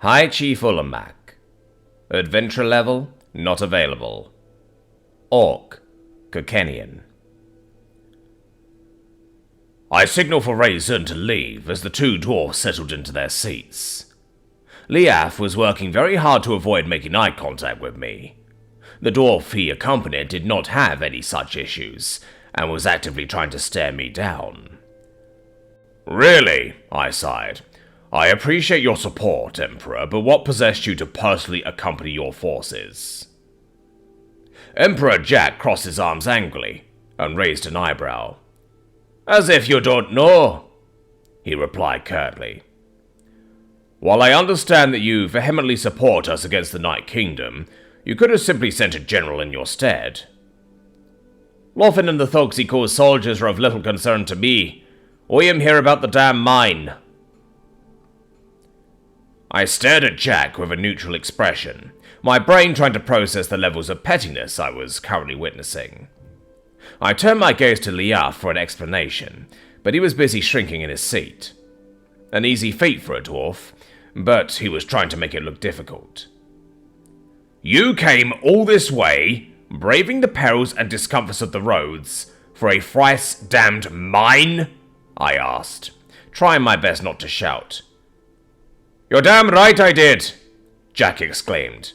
High Chief Ulamak. Adventure level, not available. Orc, Kokenian. I signal for Raisin to leave as the two dwarfs settled into their seats. Liaf was working very hard to avoid making eye contact with me. The dwarf he accompanied did not have any such issues, and was actively trying to stare me down. Really, I sighed. I appreciate your support, Emperor, but what possessed you to personally accompany your forces? Emperor Jack crossed his arms angrily, and raised an eyebrow. As if you don't know, he replied curtly. While I understand that you vehemently support us against the Night Kingdom, you could have simply sent a general in your stead. Loffin and the thugs he calls soldiers are of little concern to me. I am here about the damn mine. I stared at Jack with a neutral expression, my brain trying to process the levels of pettiness I was currently witnessing. I turned my gaze to Liaf for an explanation, but he was busy shrinking in his seat. An easy feat for a dwarf, but he was trying to make it look difficult. You came all this way, braving the perils and discomforts of the roads, for a thrice-damned mine? I asked, trying my best not to shout. You're damn right I did, Jack exclaimed,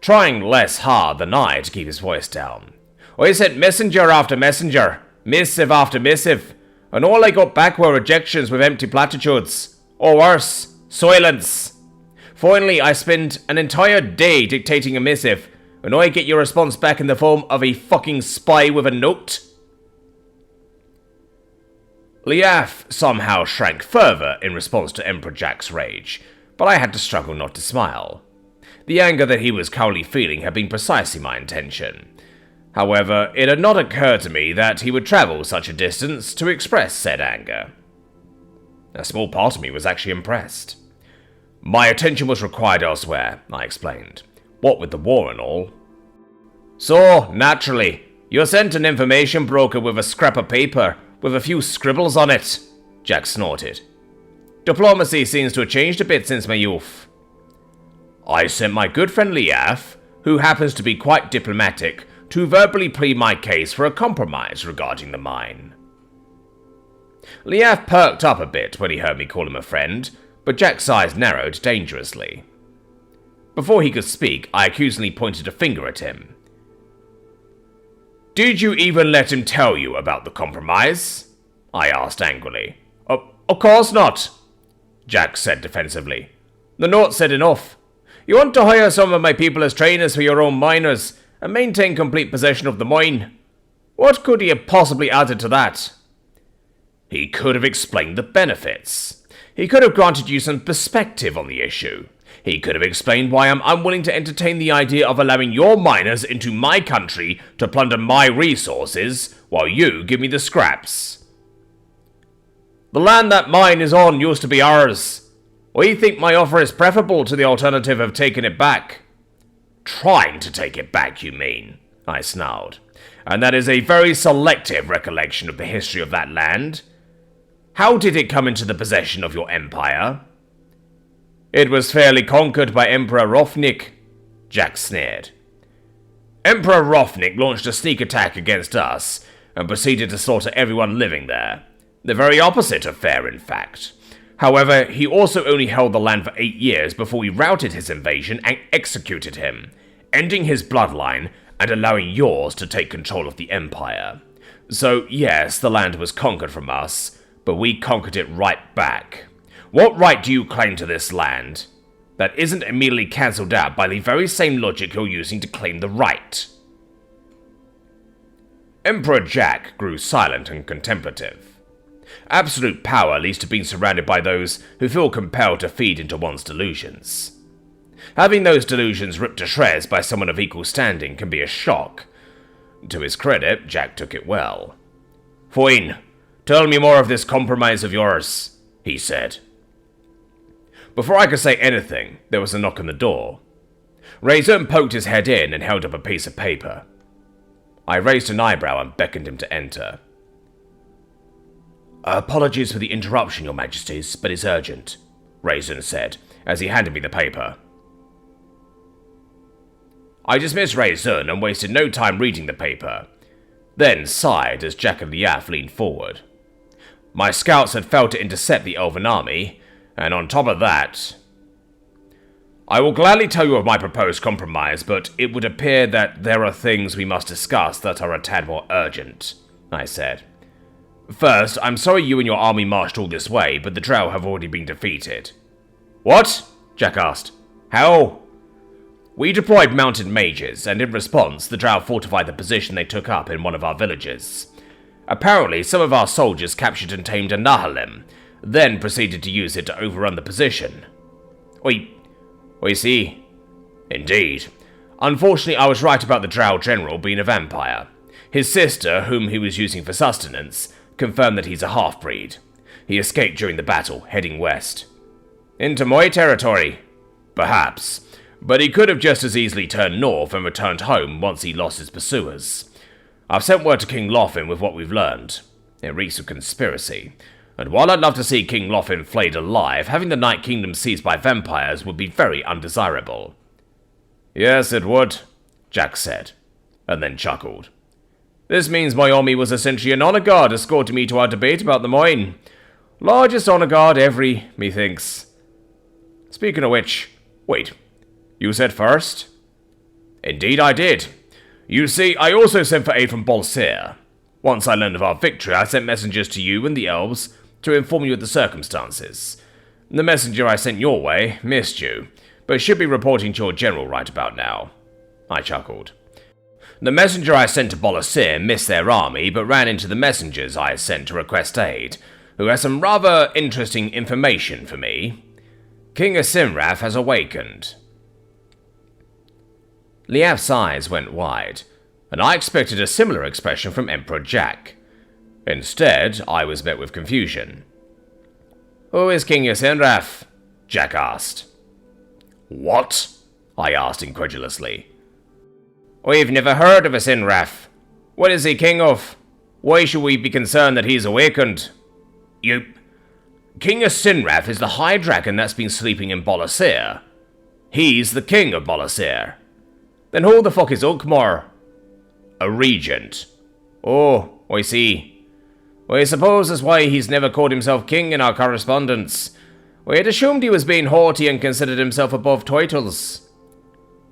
trying less hard than I to keep his voice down. I sent messenger after messenger, missive after missive, and all I got back were rejections with empty platitudes, or worse, silence. Finally, I spent an entire day dictating a missive, and I get your response back in the form of a fucking spy with a note? Liaf somehow shrank further in response to Emperor Jack's rage, but I had to struggle not to smile. The anger that he was currently feeling had been precisely my intention. However, it had not occurred to me that he would travel such a distance to express said anger. A small part of me was actually impressed. My attention was required elsewhere, I explained. What with the war and all. So, naturally, you're sent an information broker with a scrap of paper with a few scribbles on it, Jack snorted. Diplomacy seems to have changed a bit since my youth. I sent my good friend Liaf, who happens to be quite diplomatic, to verbally plead my case for a compromise regarding the mine. Liaf perked up a bit when he heard me call him a friend, but Jack's eyes narrowed dangerously. Before he could speak, I accusingly pointed a finger at him. Did you even let him tell you about the compromise? I asked angrily. Of course not, Jack said defensively. The note said enough. You want to hire some of my people as trainers for your own miners, and maintain complete possession of the mine. What could he have possibly added to that? He could have explained the benefits. He could have granted you some perspective on the issue. He could have explained why I'm unwilling to entertain the idea of allowing your miners into my country to plunder my resources, while you give me the scraps. The land that mine is on used to be ours. We think my offer is preferable to the alternative of taking it back. Trying to take it back, you mean? I snarled. And that is a very selective recollection of the history of that land. How did it come into the possession of your empire? It was fairly conquered by Emperor Rofnik, Jack sneered. Emperor Rofnik launched a sneak attack against us and proceeded to slaughter everyone living there. The very opposite of fair, in fact. However, he also only held the land for 8 years before we routed his invasion and executed him, ending his bloodline and allowing yours to take control of the empire. So yes, the land was conquered from us, but we conquered it right back. What right do you claim to this land that isn't immediately cancelled out by the very same logic you're using to claim the right? Emperor Jack grew silent and contemplative. Absolute power leads to being surrounded by those who feel compelled to feed into one's delusions. Having those delusions ripped to shreds by someone of equal standing can be a shock. To his credit, Jack took it well. Fine, tell me more of this compromise of yours, he said. Before I could say anything, there was a knock on the door. Raisin poked his head in and held up a piece of paper. I raised an eyebrow and beckoned him to enter. Apologies for the interruption, Your Majesties, but it's urgent, Raisin said, as he handed me the paper. I dismissed Ray Zun and wasted no time reading the paper, then sighed as Jack and Liaf leaned forward. My scouts had failed to intercept the Elven army, and on top of that... I will gladly tell you of my proposed compromise, but it would appear that there are things we must discuss that are a tad more urgent, I said. First, I'm sorry you and your army marched all this way, but the Drow have already been defeated. What? Jack asked. How? We deployed mounted mages, and in response, the Drow fortified the position they took up in one of our villages. Apparently, some of our soldiers captured and tamed a Nahalim, then proceeded to use it to overrun the position. We see. Indeed. Unfortunately, I was right about the Drow general being a vampire. His sister, whom he was using for sustenance, confirmed that he's a half-breed. He escaped during the battle, heading west. Into my territory? Perhaps. But he could have just as easily turned north and returned home once he lost his pursuers. I've sent word to King Lothin with what we've learned. It reeks of conspiracy. And while I'd love to see King Lothin flayed alive, having the Night Kingdom seized by vampires would be very undesirable. Yes, it would, Jack said, and then chuckled. This means my army was essentially an honor guard escorting me to our debate about the mine. Largest honor guard every, methinks. Speaking of which, wait, you said first? Indeed I did. You see, I also sent for aid from Bolsir. Once I learned of our victory, I sent messengers to you and the elves to inform you of the circumstances. The messenger I sent your way missed you, but should be reporting to your general right about now. I chuckled. The messenger I sent to Bolsir missed their army, but ran into the messengers I sent to request aid, who has some rather interesting information for me. King Asimraf has awakened. Liaf's eyes went wide, and I expected a similar expression from Emperor Jack. Instead, I was met with confusion. Who is King Asimraf? Jack asked. What? I asked incredulously. We've never heard of Asimraf. What is he king of? Why should we be concerned that he's awakened? King Asimraf is the high dragon that's been sleeping in Bolsir. He's the king of Bolsir. Then who the fuck is Ukmar? A regent. Oh, I see. I suppose that's why he's never called himself king in our correspondence. We had assumed he was being haughty and considered himself above titles.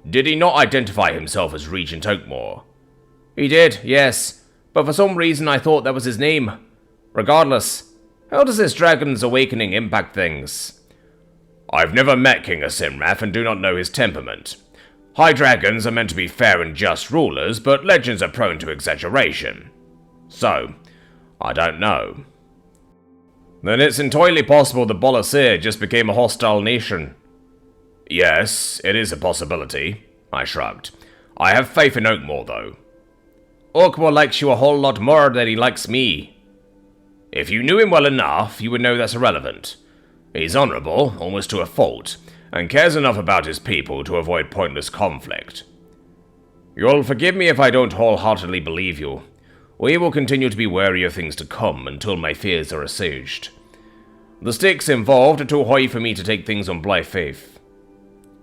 Did he not identify himself as Regent Oakmore? He did, yes, but for some reason I thought that was his name. Regardless, how does this dragon's awakening impact things? I've never met King Asimraf and do not know his temperament. High dragons are meant to be fair and just rulers, but legends are prone to exaggeration. So, I don't know. Then it's entirely possible that Bolsir just became a hostile nation. Yes, it is a possibility, I shrugged. I have faith in Oakmore, though. Oakmore likes you a whole lot more than he likes me. If you knew him well enough, you would know that's irrelevant. He's honorable, almost to a fault, and cares enough about his people to avoid pointless conflict. You'll forgive me if I don't wholeheartedly believe you. We will continue to be wary of things to come until my fears are assuaged. The stakes involved are too high for me to take things on blind faith,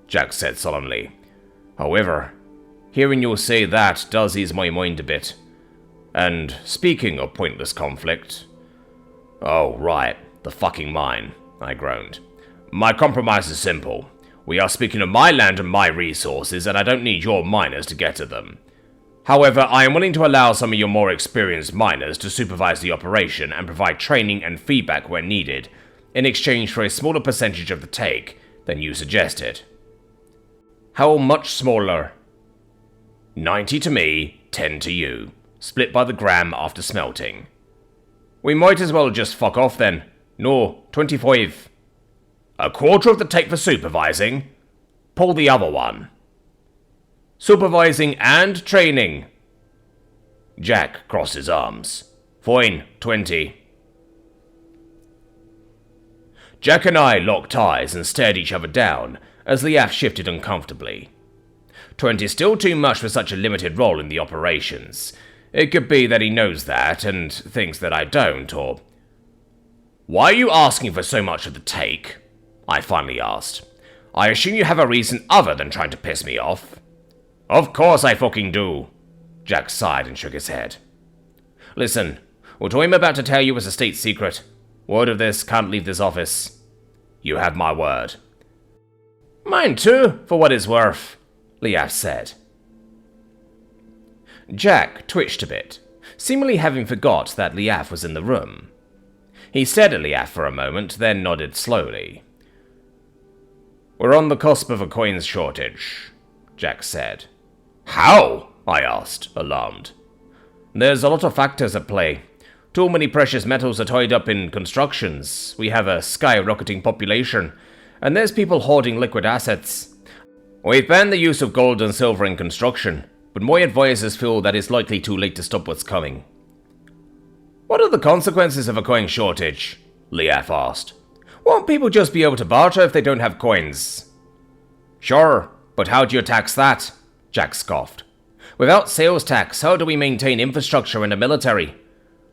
Jack said solemnly. However, hearing you say that does ease my mind a bit. And speaking of pointless conflict... Oh, right, the fucking mine, I groaned. My compromise is simple. We are speaking of my land and my resources, and I don't need your miners to get to them. However, I am willing to allow some of your more experienced miners to supervise the operation and provide training and feedback where needed, in exchange for a smaller percentage of the take than you suggested. How much smaller? 90 to me, 10 to you, split by the gram after smelting. We might as well just fuck off then. No, 25. A quarter of the take for supervising? Pull the other one. Supervising and training. Jack crossed his arms. Fine, 20. Jack and I locked eyes and stared each other down as Liaf shifted uncomfortably. 20 is still too much for such a limited role in the operations. It could be that he knows that and thinks that I don't, or... Why are you asking for so much of the take? I finally asked. I assume you have a reason other than trying to piss me off. Of course I fucking do. Jack sighed and shook his head. Listen, what I'm about to tell you is a state secret. Word of this can't leave this office. You have my word. Mine too, for what it's worth, Liaf said. Jack twitched a bit, seemingly having forgot that Liaf was in the room. He stared at Liaf for a moment, then nodded slowly. We're on the cusp of a coins shortage, Jack said. How? I asked, alarmed. There's a lot of factors at play. Too many precious metals are tied up in constructions. We have a skyrocketing population, and there's people hoarding liquid assets. We've banned the use of gold and silver in construction, but my advisors feel that it's likely too late to stop what's coming. What are the consequences of a coin shortage? Liaf asked. Won't people just be able to barter if they don't have coins? Sure, but how do you tax that? Jack scoffed. Without sales tax, how do we maintain infrastructure and a military?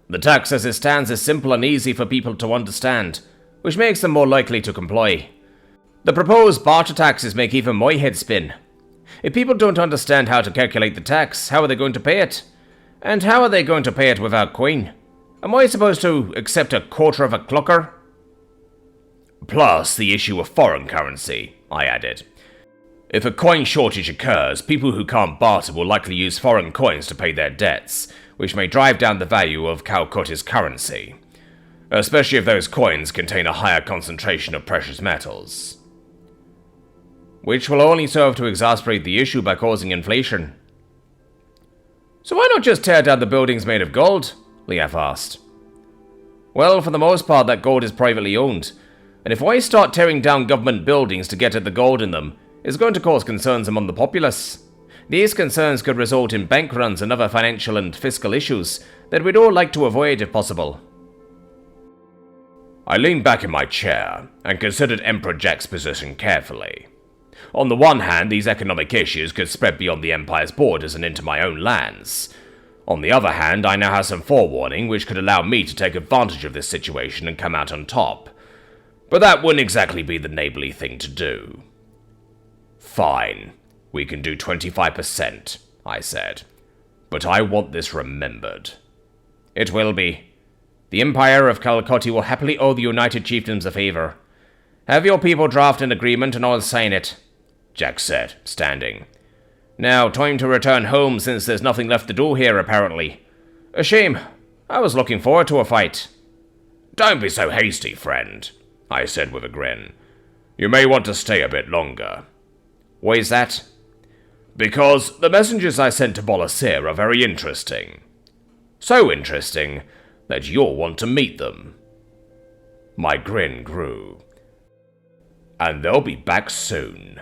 The tax as it stands is simple and easy for people to understand, which makes them more likely to comply. The proposed barter taxes make even my head spin. If people don't understand how to calculate the tax, how are they going to pay it? And how are they going to pay it without coin? Am I supposed to accept a quarter of a clucker? Plus the issue of foreign currency, I added. If a coin shortage occurs, people who can't barter will likely use foreign coins to pay their debts, which may drive down the value of Calcutta's currency, especially if those coins contain a higher concentration of precious metals. Which will only serve to exacerbate the issue by causing inflation. So why not just tear down the buildings made of gold? Liaf asked. Well, for the most part, that gold is privately owned, and if I start tearing down government buildings to get at the gold in them, it's going to cause concerns among the populace. These concerns could result in bank runs and other financial and fiscal issues that we'd all like to avoid if possible. I leaned back in my chair and considered Emperor Jack's position carefully. On the one hand, these economic issues could spread beyond the Empire's borders and into my own lands. On the other hand, I now have some forewarning which could allow me to take advantage of this situation and come out on top. But that wouldn't exactly be the neighborly thing to do. Fine, we can do 25%, I said. But I want this remembered. It will be. The Empire of Calcutta will happily owe the United Chiefdoms a favor. Have your people draft an agreement and I'll sign it, Jack said, standing. Now, time to return home since there's nothing left to do here, apparently. A shame. I was looking forward to a fight. Don't be so hasty, friend, I said with a grin. You may want to stay a bit longer. Why is that? Because the messengers I sent to Bolasir are very interesting. So interesting that you'll want to meet them. My grin grew. And they'll be back soon.